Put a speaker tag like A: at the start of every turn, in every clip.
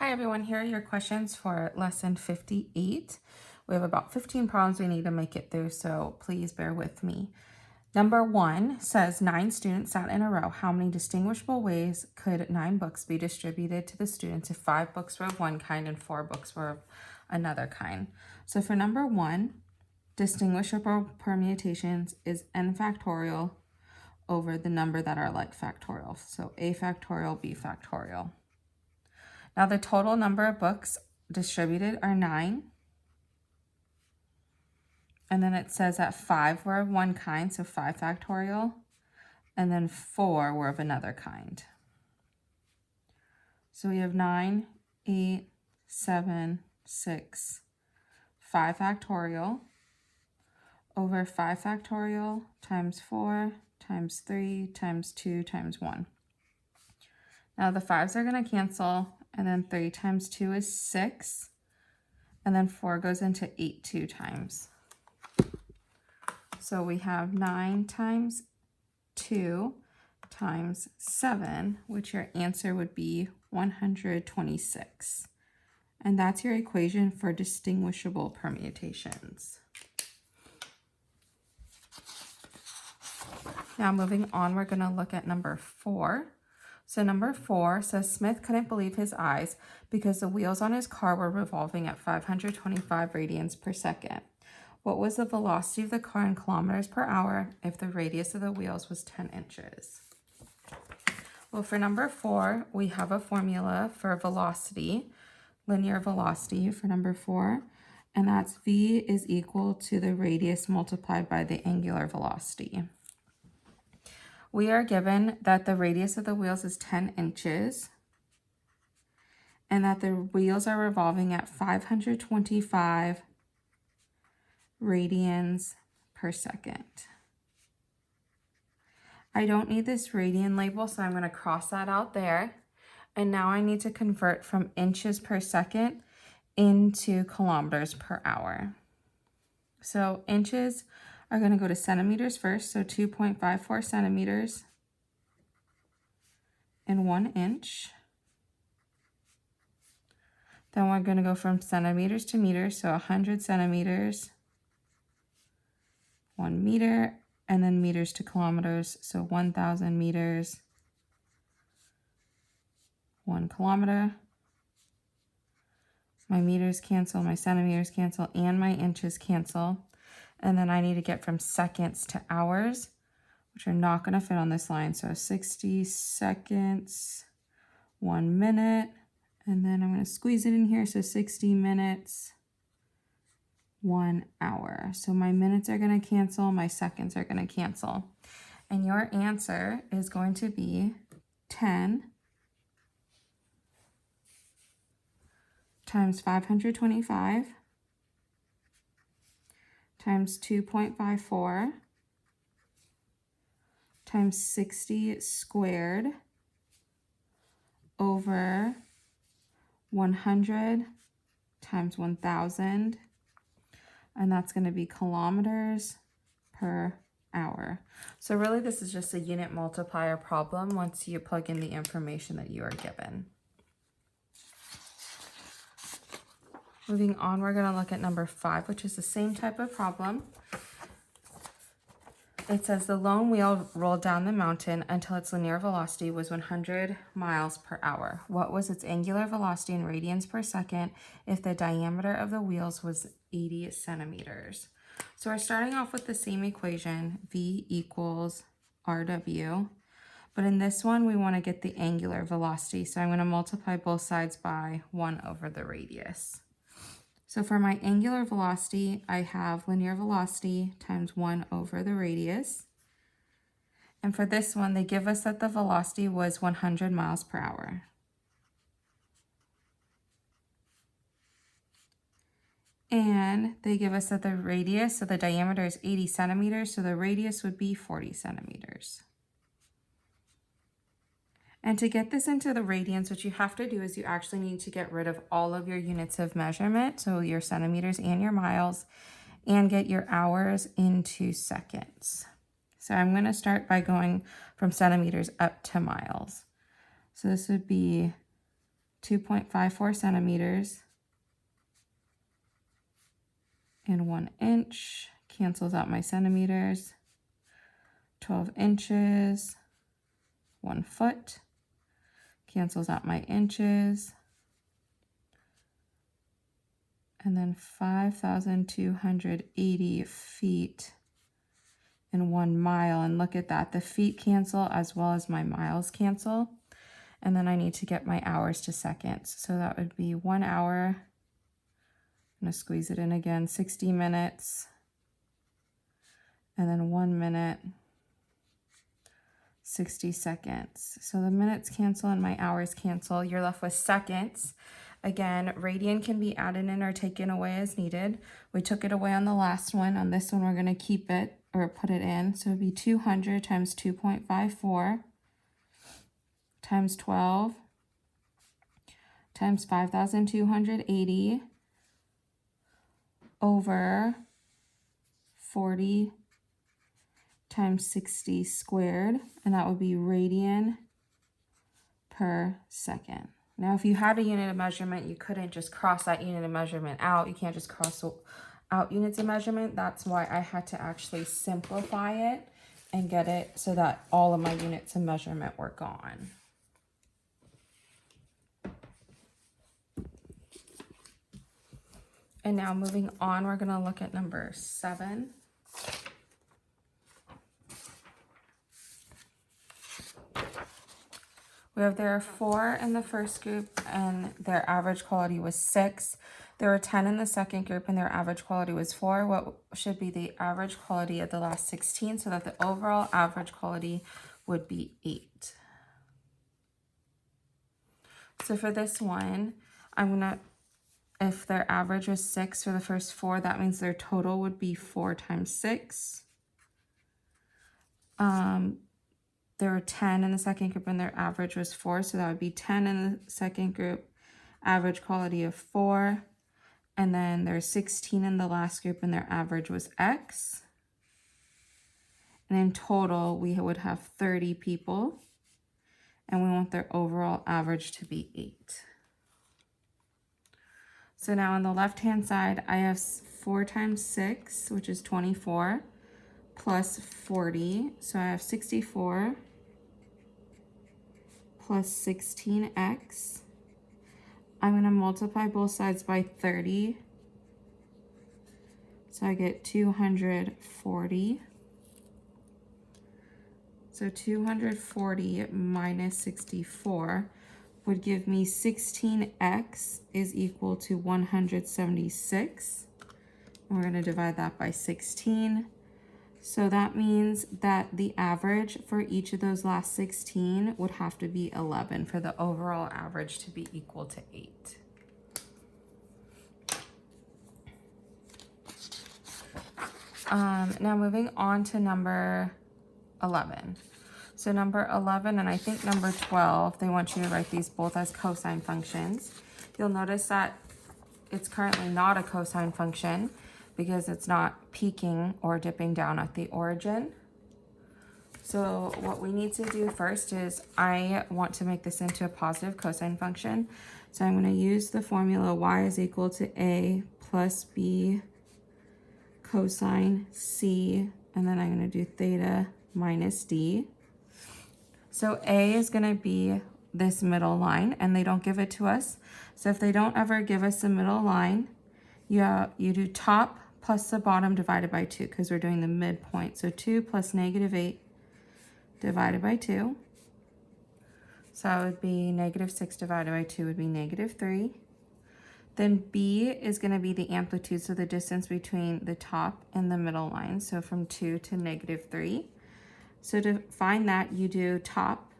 A: Hi everyone, here are your questions for lesson 58. We have about 15 problems we need to make it through, so please bear with me. Number 1 says 9 students sat in a row. How many distinguishable ways could 9 books be distributed to the students if 5 books were of one kind and 4 books were of another kind? So for number 1, distinguishable permutations is n factorial over the number that are like factorial. So a factorial, b factorial. Now the total number of books distributed are 9. And then it says that 5 were of one kind, so 5 factorial. And then 4 were of another kind. So we have 9, 8, 7, 6, 5 factorial over 5 factorial times 4 times 3 times 2 times 1. Now the 5s are going to cancel, and then 3 times 2 is 6, and then 4 goes into 8 2 times. So we have 9 times 2 times 7, which your answer would be 126. And that's your equation for distinguishable permutations. Now moving on, we're going to look at number 4. So number 4 says Smith couldn't believe his eyes because the wheels on his car were revolving at 525 radians per second. What was the velocity of the car in kilometers per hour if the radius of the wheels was 10 inches? Well, for number 4, we have a formula for velocity, linear velocity for number 4, and that's v is equal to the radius multiplied by the angular velocity. We are given that the radius of the wheels is 10 inches and that the wheels are revolving at 525 radians per second. I don't need this radian label, so I'm going to cross that out there. And now I need to convert from inches per second into kilometers per hour. So inches are going to go to centimeters first, so 2.54 centimeters in 1 inch. Then we're going to go from centimeters to meters, so 100 centimeters, 1 meter, and then meters to kilometers, so 1,000 meters, 1 kilometer. My meters cancel, my centimeters cancel, and my inches cancel. And then I need to get from seconds to hours, which are not going to fit on this line. So 60 seconds, 1 minute, and then I'm going to squeeze it in here. So 60 minutes, 1 hour. So my minutes are going to cancel, my seconds are going to cancel. And your answer is going to be 10 times 525 times 2.54 times 60 squared over 100 times 1,000, and that's going to be kilometers per hour. So really this is just a unit multiplier problem once you plug in the information that you are given. Moving on, we're going to look at number 5, which is the same type of problem. It says the lone wheel rolled down the mountain until its linear velocity was 100 miles per hour. What was its angular velocity in radians per second if the diameter of the wheels was 80 centimeters? So we're starting off with the same equation, v equals rw. But in this one, we want to get the angular velocity. So I'm going to multiply both sides by 1 over the radius. So for my angular velocity, I have linear velocity times 1 over the radius. And for this one, they give us that the velocity was 100 miles per hour. And they give us that the radius, so the diameter is 80 centimeters, so the radius would be 40 centimeters. And to get this into the radians, what you have to do is you actually need to get rid of all of your units of measurement, so your centimeters and your miles, and get your hours into seconds. So I'm going to start by going from centimeters up to miles. So this would be 2.54 centimeters, and 1 inch. Cancels out my centimeters. 12 inches, 1 foot. Cancels out my inches. And then 5,280 feet in 1 mile. And look at that, the feet cancel as well as my miles cancel. And then I need to get my hours to seconds. So that would be 1 hour. I'm gonna squeeze it in again, 60 minutes. And then 1 minute, 60 seconds. So the minutes cancel and my hours cancel. You're left with seconds. Again, radian can be added in or taken away as needed. We took it away on the last one. On this one, we're going to keep it or put it in. So it would be 200 times 2.54 times 12 times 5,280 over 40 times 60 squared, and that would be radian per second. Now, if you had a unit of measurement, you couldn't just cross that unit of measurement out. You can't just cross out units of measurement. That's why I had to actually simplify it and get it so that all of my units of measurement were gone. And now moving on, we're going to look at number 7. There are 4 in the first group and their average quality was 6. There were 10 in the second group and their average quality was 4. What should be the average quality of the last 16 so that the overall average quality would be 8? So for this one, if their average was 6 for the first 4, that means their total would be 4 times 6. There were 10 in the second group and their average was 4. So that would be 10 in the second group, average quality of 4. And then there's 16 in the last group and their average was X. And in total, we would have 30 people. And we want their overall average to be 8. So now on the left-hand side, I have 4 times 6, which is 24, plus 40. So I have 64 plus 16x. I'm going to multiply both sides by 30. So I get 240. So 240 minus 64 would give me 16x is equal to 176. And we're going to divide that by 16. So that means that the average for each of those last 16 would have to be 11 for the overall average to be equal to 8. Now moving on to number 11. So number 11 and I think number 12, they want you to write these both as cosine functions. You'll notice that it's currently not a cosine function because it's not peaking or dipping down at the origin. So what we need to do first is I want to make this into a positive cosine function. So I'm going to use the formula y is equal to a plus b cosine c, and then I'm going to do theta minus d. So a is going to be this middle line, and they don't give it to us. So if they don't ever give us a middle line, you do top plus the bottom divided by 2 because we're doing the midpoint. So 2 plus negative 8 divided by 2. So that would be negative 6 divided by 2 would be negative 3. Then b is going to be the amplitude, so the distance between the top and the middle line. So from 2 to negative 3. So to find that, you do top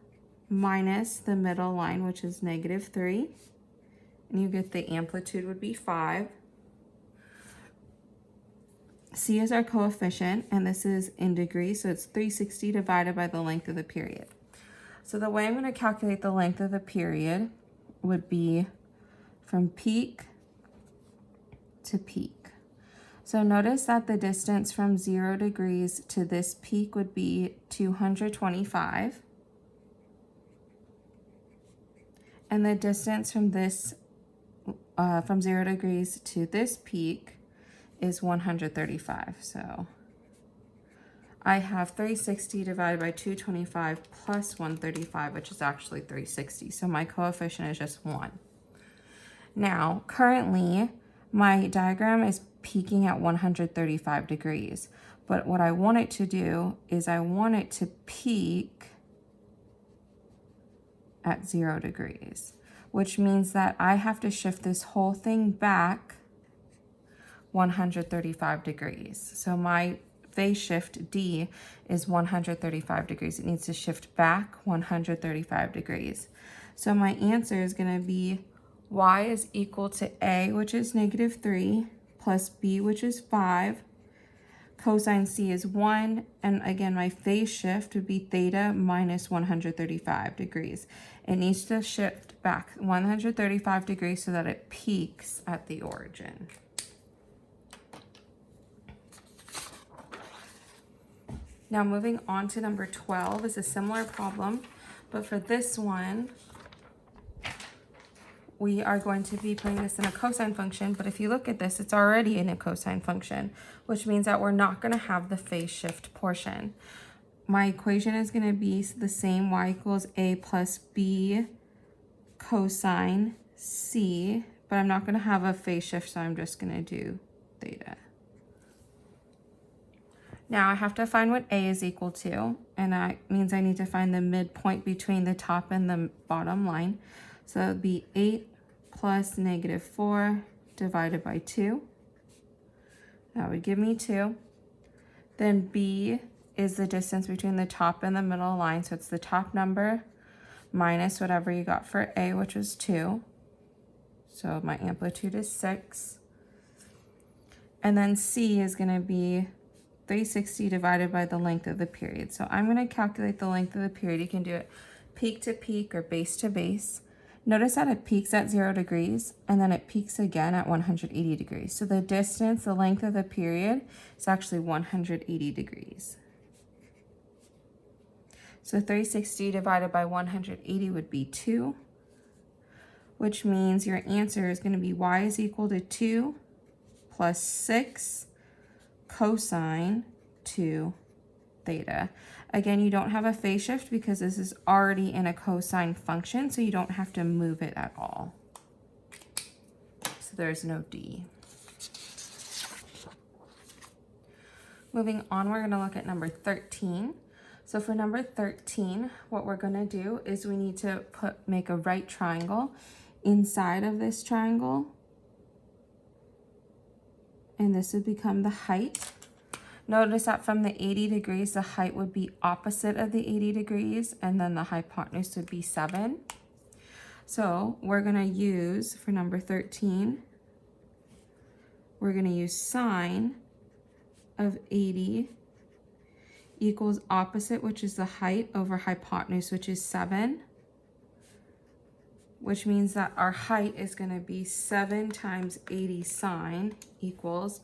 A: minus the middle line, which is negative 3. And you get the amplitude would be 5. C is our coefficient, and this is in degrees, so it's 360 divided by the length of the period. So the way I'm going to calculate the length of the period would be from peak to peak. So notice that the distance from 0 degrees to this peak would be 225. And the distance from this, from 0 degrees to this peak is 135. So I have 360 divided by 225 plus 135, which is actually 360. So my coefficient is just 1. Now, currently, my diagram is peaking at 135 degrees. But what I want it to do is I want it to peak at 0 degrees, which means that I have to shift this whole thing back 135 degrees. So my phase shift D is 135 degrees. It needs to shift back 135 degrees. So my answer is going to be y is equal to a, which is -3, plus b, which is 5. Cosine c is 1, and again, my phase shift would be theta minus 135 degrees. It needs to shift back 135 degrees so that it peaks at the origin. Now moving on to number 12 is a similar problem, but for this one, we are going to be putting this in a cosine function, but if you look at this, it's already in a cosine function, which means that we're not going to have the phase shift portion. My equation is going to be the same, y equals a plus b cosine c, but I'm not going to have a phase shift, so I'm just going to do theta. Now I have to find what a is equal to, and that means I need to find the midpoint between the top and the bottom line. So it would be 8 plus -4 divided by 2. That would give me 2. Then b is the distance between the top and the middle line, so it's the top number minus whatever you got for a, which was 2. So my amplitude is 6. And then c is going to be 360 divided by the length of the period. So I'm going to calculate the length of the period. You can do it peak to peak or base to base. Notice that it peaks at 0 degrees and then it peaks again at 180 degrees. So the distance, the length of the period is actually 180 degrees. So 360 divided by 180 would be 2, which means your answer is going to be y is equal to 2 plus 6 cosine 2 theta. Again, you don't have a phase shift because this is already in a cosine function, so you don't have to move it at all. So there's no D. Moving on, we're going to look at number 13. So for number 13, what we're going to do is we need to make a right triangle inside of this triangle, and this would become the height. Notice that from the 80 degrees, the height would be opposite of the 80 degrees, and then the hypotenuse would be 7. So we're going to use, for number 13, we're going to use sine of 80 equals opposite, which is the height, over hypotenuse, which is 7, which means that our height is going to be 7 times 80 sine equals,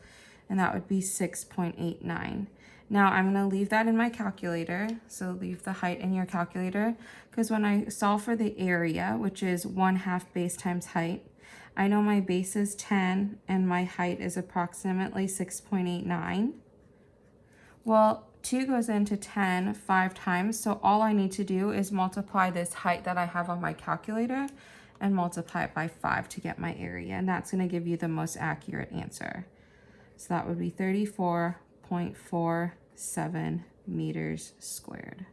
A: and that would be 6.89. Now I'm going to leave that in my calculator, so leave the height in your calculator, because when I solve for the area, which is 1/2 base times height, I know my base is 10 and my height is approximately 6.89. Well, 2 goes into 10 5 times, so all I need to do is multiply this height that I have on my calculator and multiply it by 5 to get my area, and that's going to give you the most accurate answer. So that would be 34.47 meters squared.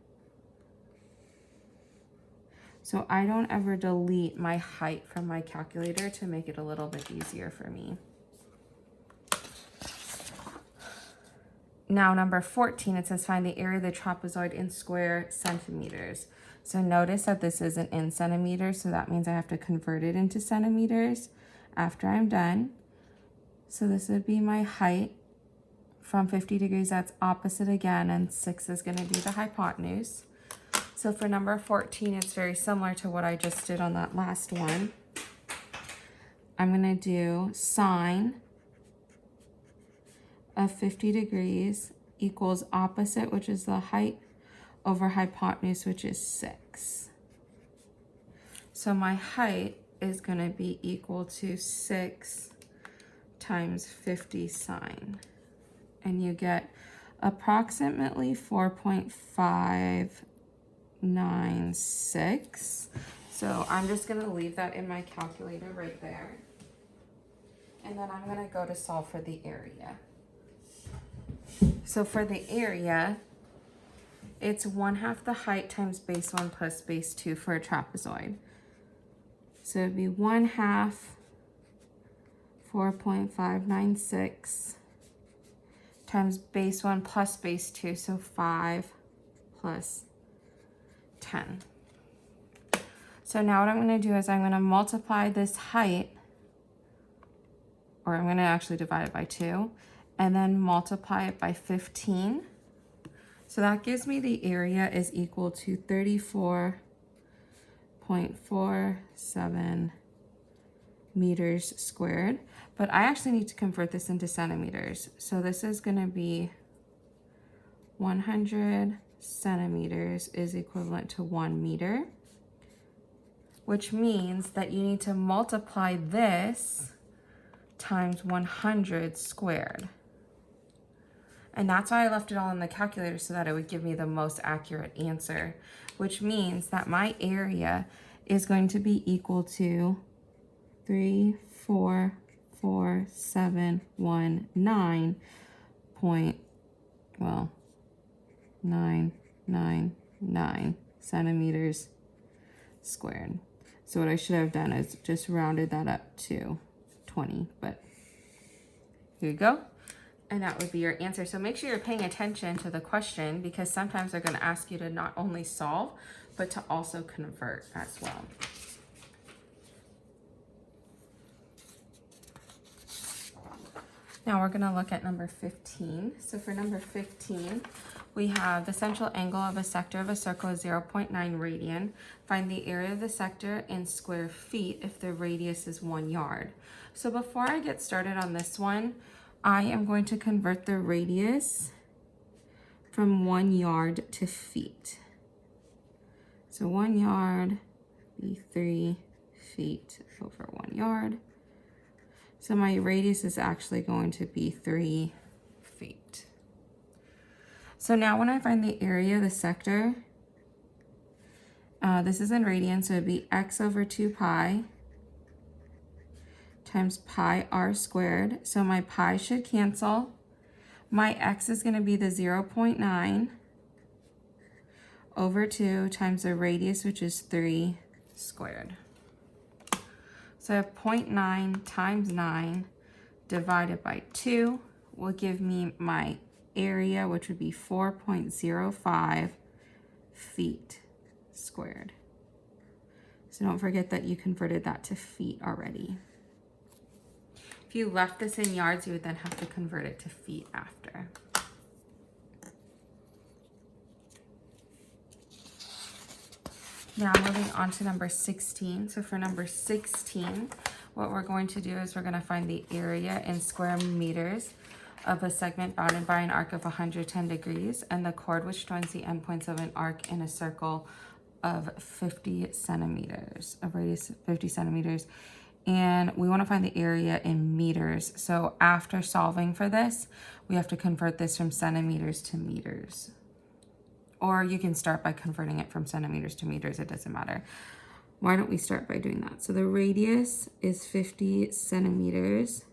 A: So I don't ever delete my height from my calculator to make it a little bit easier for me. Now number 14, it says find the area of the trapezoid in square centimeters. So notice that this isn't in centimeters, so that means I have to convert it into centimeters after I'm done. So this would be my height from 50 degrees, that's opposite again, and 6 is going to be the hypotenuse. So for number 14, it's very similar to what I just did on that last one. I'm going to do sine of 50 degrees equals opposite, which is the height, over hypotenuse, which is 6. So my height is going to be equal to 6 times 50 sine. And you get approximately 4.596. So I'm just going to leave that in my calculator right there. And then I'm going to go to solve for the area. So for the area, it's 1/2 the height times base 1 plus base 2 for a trapezoid. So it'd be 1/2 4.596 times base 1 plus base 2, so 5 plus 10. So now what I'm going to do is I'm going to multiply this height, or I'm going to actually divide it by 2, and then multiply it by 15. So that gives me the area is equal to 34.47 meters squared. But I actually need to convert this into centimeters. So this is going to be 100 centimeters is equivalent to 1 meter, which means that you need to multiply this times 100 squared. And that's why I left it all in the calculator, so that it would give me the most accurate answer, which means that my area is going to be equal to 999 centimeters squared. So what I should have done is just rounded that up to 20, but here you go. And that would be your answer. So make sure you're paying attention to the question, because sometimes they're going to ask you to not only solve, but to also convert as well. Now we're going to look at number 15. So for number 15, we have the central angle of a sector of a circle is 0.9 radian. Find the area of the sector in square feet if the radius is 1 yard. So before I get started on this one, I am going to convert the radius from 1 yard to feet. So 1 yard be 3 feet over 1 yard. So my radius is actually going to be 3 feet. So now when I find the area of the sector, this is in radians, so it'd be x over 2 pi times pi r squared. So my pi should cancel. My x is going to be the 0.9 over 2 times the radius, which is 3 squared. So 0.9 times 9 divided by 2 will give me my area, which would be 4.05 feet squared. So don't forget that you converted that to feet already. If you left this in yards, you would then have to convert it to feet after. Now moving on to number 16. So for number 16, what we're going to do is we're going to find the area in square meters of a segment bounded by an arc of 110 degrees and the chord which joins the endpoints of an arc in a circle of 50 centimeters, of radius 50 centimeters. And we want to find the area in meters. So after solving for this, we have to convert this from centimeters to meters. Or you can start by converting it from centimeters to meters, it doesn't matter. Why don't we start by doing that? So the radius is 50 centimeters.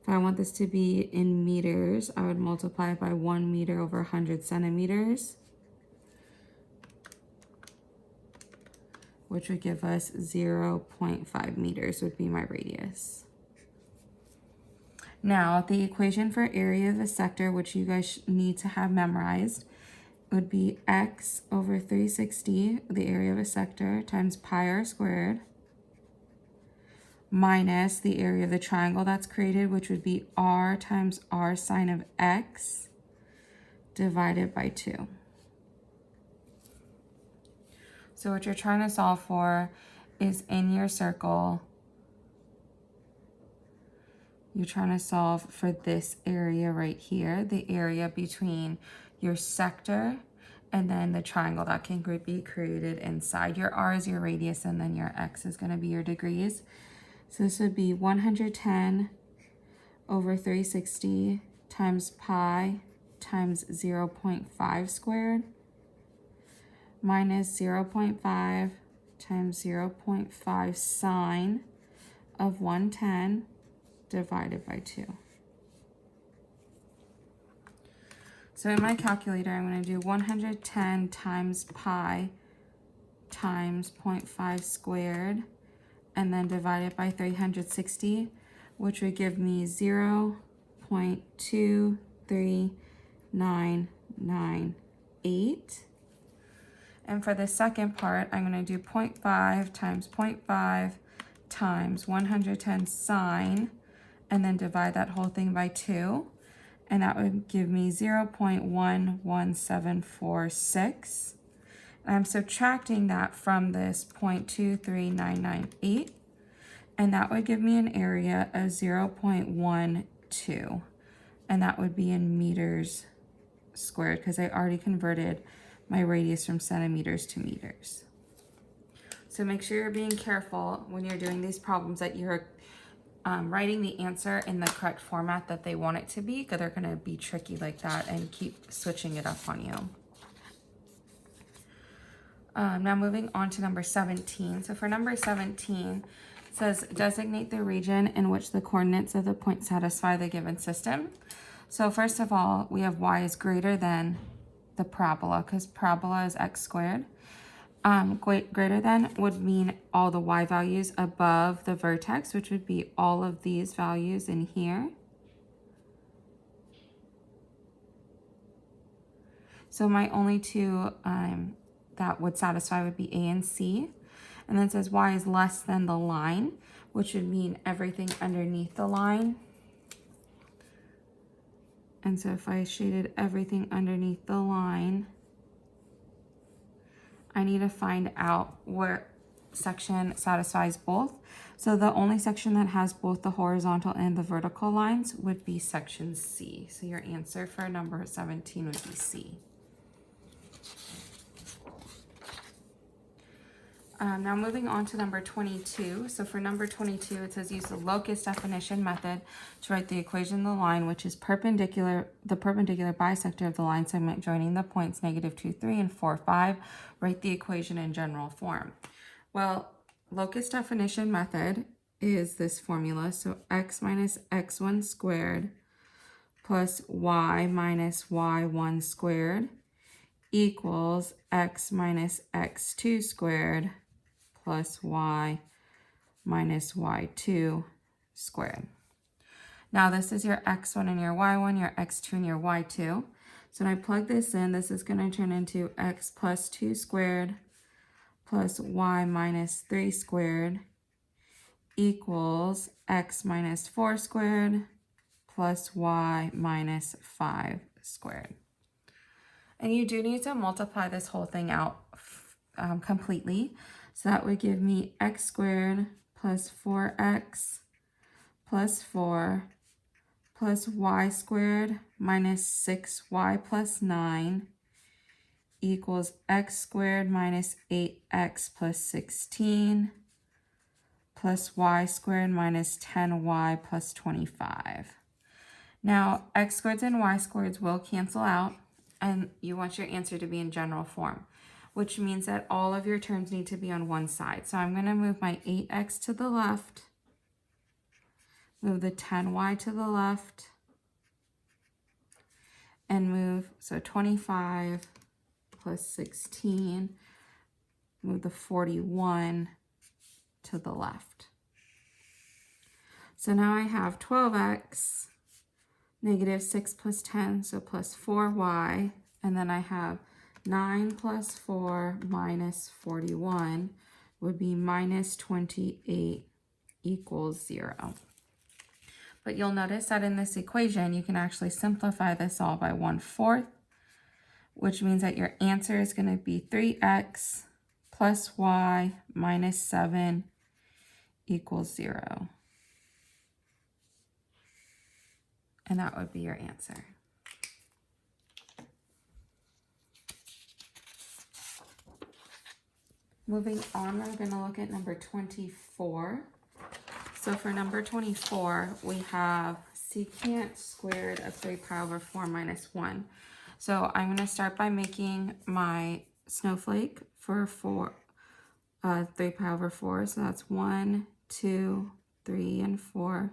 A: If I want this to be in meters, I would multiply it by 1 meter over 100 centimeters, which would give us 0.5 meters would be my radius. Now, the equation for area of a sector, which you guys need to have memorized, would be x over 360, the area of a sector, times pi r squared, minus the area of the triangle that's created, which would be r times r sine of x, divided by 2. So what you're trying to solve for is in your circle, you're trying to solve for this area right here, the area between your sector and then the triangle that can be created inside. Your r is your radius, and then your x is going to be your degrees. So this would be 110 over 360 times pi times 0.5 squared minus 0.5 times 0.5 sine of 110 divided by 2. So in my calculator, I'm going to do 110 times pi times 0.5 squared, and then divide it by 360, which would give me 0.23998. And for the second part, I'm going to do 0.5 times 0.5 times 110 sine, and then divide that whole thing by 2. And that would give me 0.11746. And I'm subtracting that from this 0.23998. And that would give me an area of 0.12. And that would be in meters squared, because I already converted my radius from centimeters to meters. So make sure you're being careful when you're doing these problems that you're writing the answer in the correct format that they want it to be, because they're going to be tricky like that and keep switching it up on you. Now moving on to number 17. So for number 17, it says designate the region in which the coordinates of the point satisfy the given system. So first of all, we have y is greater than the parabola, because parabola is x squared. Greater than would mean all the y values above the vertex, which would be all of these values in here. So my only two that would satisfy would be A and C. And then it says y is less than the line, which would mean everything underneath the line. And so if I shaded everything underneath the line, I need to find out what section satisfies both. So the only section that has both the horizontal and the vertical lines would be section C. So your answer for number 17 would be C. Now moving on to number 22. So for number 22, it says use the locus definition method to write the equation of the line, which is the perpendicular bisector of the line segment joining the points -2, 3, and 4, 5. Write the equation in general form. Well, locus definition method is this formula. So x minus x1 squared plus y minus y1 squared equals x minus x2 squared plus y minus y2 squared. Now this is your x1 and your y1, your x2 and your y2. So when I plug this in, this is going to turn into x plus 2 squared plus y minus 3 squared equals x minus 4 squared plus y minus 5 squared. And you do need to multiply this whole thing out completely. So that would give me x squared plus 4x plus 4 plus y squared minus 6y plus 9 equals x squared minus 8x plus 16 plus y squared minus 10y plus 25. Now, x squareds and y squareds will cancel out, and you want your answer to be in general form, which means that all of your terms need to be on one side. So I'm going to move my 8x to the left, move the 10y to the left, and move, so 25 plus 16, move the 41 to the left. So now I have 12x, -6 plus 10, so plus 4y, and then I have 9 plus 4 minus 41 would be minus 28 equals 0. But you'll notice that in this equation, you can actually simplify this all by 1/4, which means that your answer is going to be 3x plus y minus 7 equals 0. And that would be your answer. Moving on, we're going to look at number 24. So for number 24, we have secant squared of 3 pi over 4 minus 1. So I'm going to start by making my snowflake for 3 pi over 4. So that's 1, 2, 3, and 4.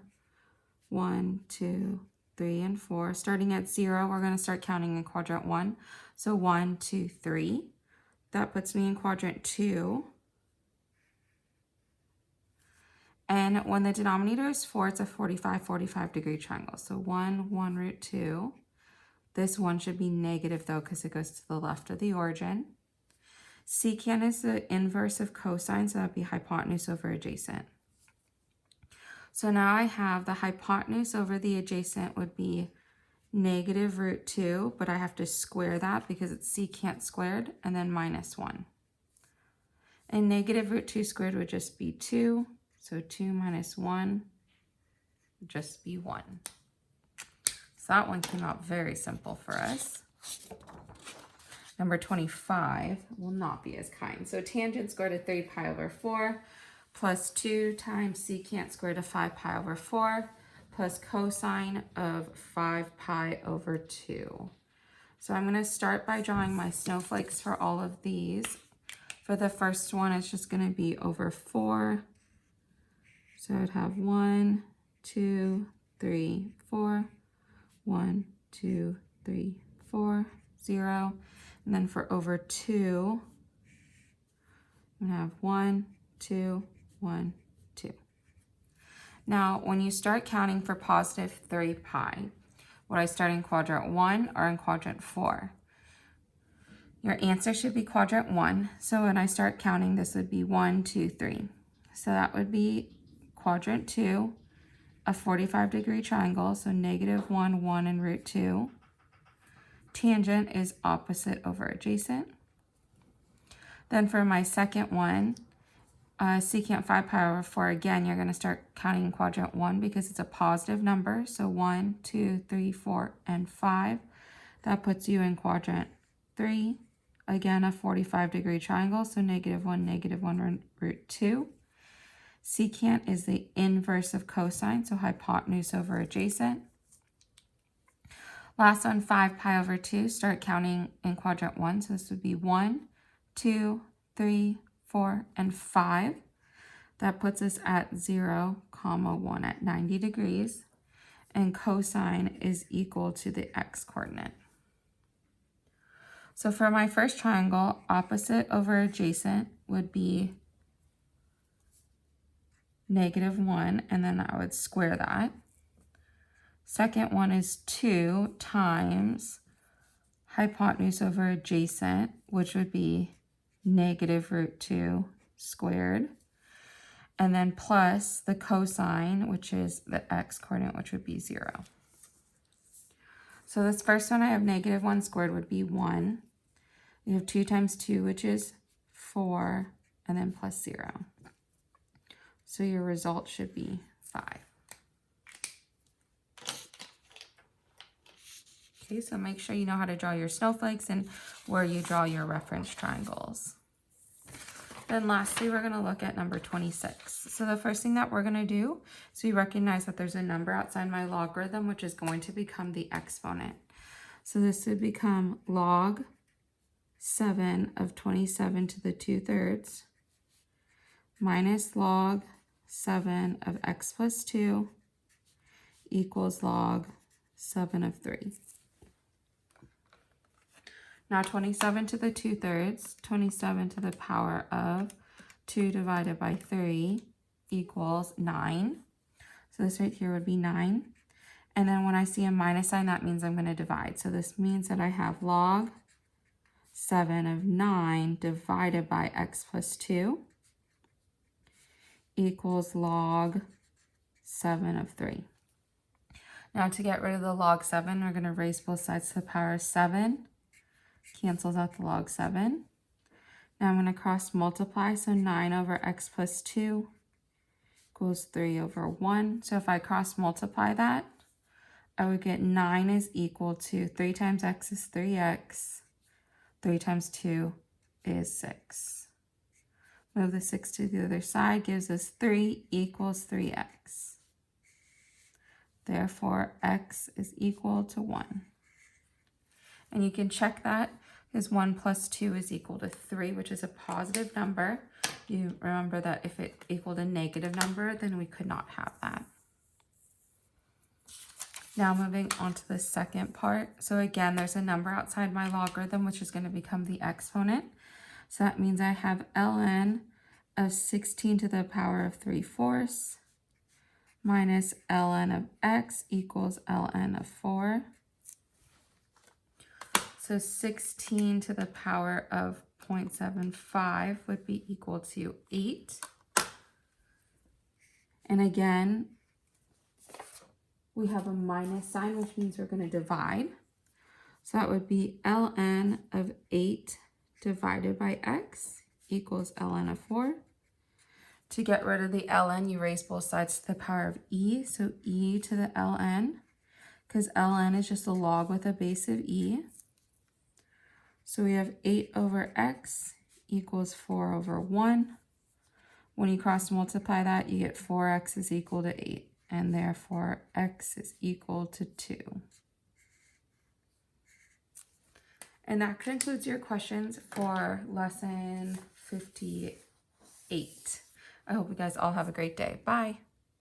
A: 1, 2, 3, and 4. Starting at 0, we're going to start counting in quadrant 1. So 1, 2, 3. That puts me in quadrant 2. And when the denominator is 4, it's a 45 degree triangle. So 1 root 2. This one should be negative though because it goes to the left of the origin. Secant is the inverse of cosine, so that would be hypotenuse over adjacent. So now I have the hypotenuse over the adjacent would be negative root 2, but I have to square that because it's secant squared, and then minus 1. And negative root 2 squared would just be 2. So 2 minus 1 would just be 1. So that one came out very simple for us. Number 25 will not be as kind. So tangent squared of 3 pi over 4 plus 2 times secant squared of 5 pi over 4 plus cosine of 5 pi over 2. So I'm going to start by drawing my snowflakes for all of these. For the first one, it's just going to be over 4. So I'd have 1, 2, 3, 4. 1, 2, 3, 4, 0. And then for over 2, I'm going to have 1, 2, 1, 2. Now, when you start counting for positive 3 pi, would I start in quadrant 1 or in quadrant 4? Your answer should be quadrant 1. So when I start counting, this would be 1, 2, 3. So that would be quadrant 2, a 45 degree triangle, so negative 1, 1, and root 2. Tangent is opposite over adjacent. Then for my second one, secant 5 pi over 4, again, you're going to start counting in quadrant 1 because it's a positive number. So 1, 2, 3, 4, and 5. That puts you in quadrant 3. Again, a 45 degree triangle, so negative 1, root 2. Secant is the inverse of cosine, so hypotenuse over adjacent. Last one, 5 pi over 2, start counting in quadrant 1. So this would be 1, 2, 3, 4, and 5. That puts us at 0, 1 at 90 degrees. And cosine is equal to the x coordinate. So for my first triangle, opposite over adjacent would be negative 1, and then I would square that. Second one is 2 times hypotenuse over adjacent, which would be negative root 2 squared. And then plus the cosine, which is the x coordinate, which would be 0. So this first one I have negative 1 squared would be 1. We have 2 times 2, which is 4, and then plus 0. So your result should be 5. Okay, so make sure you know how to draw your snowflakes and where you draw your reference triangles. Then lastly, we're going to look at number 26. So the first thing that we're going to do is we recognize that there's a number outside my logarithm, which is going to become the exponent. So this would become log 7 of 27 to the 2/3 minus log 7 of x plus 2 equals log 7 of 3. Now 27 to the 2/3, 27 to the power of 2 divided by 3 equals 9. So this right here would be 9. And then when I see a minus sign, that means I'm going to divide. So this means that I have log 7 of 9 divided by x plus 2 equals log 7 of 3. Now to get rid of the log 7, we're going to raise both sides to the power of 7. Cancels out the log 7. Now I'm going to cross multiply, so 9 over x plus 2 equals 3 over 1. So if I cross multiply that, I would get 9 is equal to 3 times x is 3x, 3 times 2 is 6. Move the 6 to the other side, gives us 3 equals 3x. Therefore, x is equal to 1. And you can check that because 1 plus 2 is equal to 3, which is a positive number. You remember that if it equaled a negative number, then we could not have that. Now moving on to the second part. So again, there's a number outside my logarithm, which is going to become the exponent. So that means I have ln of 16 to the power of 3/4 minus ln of x equals ln of 4. So 16 to the power of 0.75 would be equal to 8. And again, we have a minus sign, which means we're going to divide. So that would be ln of 8 divided by x equals ln of 4. To get rid of the ln, you raise both sides to the power of e. So e to the ln, because ln is just a log with a base of e. So we have 8 over x equals 4 over 1. When you cross multiply that, you get 4x is equal to 8. And therefore, x is equal to 2. And that concludes your questions for lesson 58. I hope you guys all have a great day. Bye.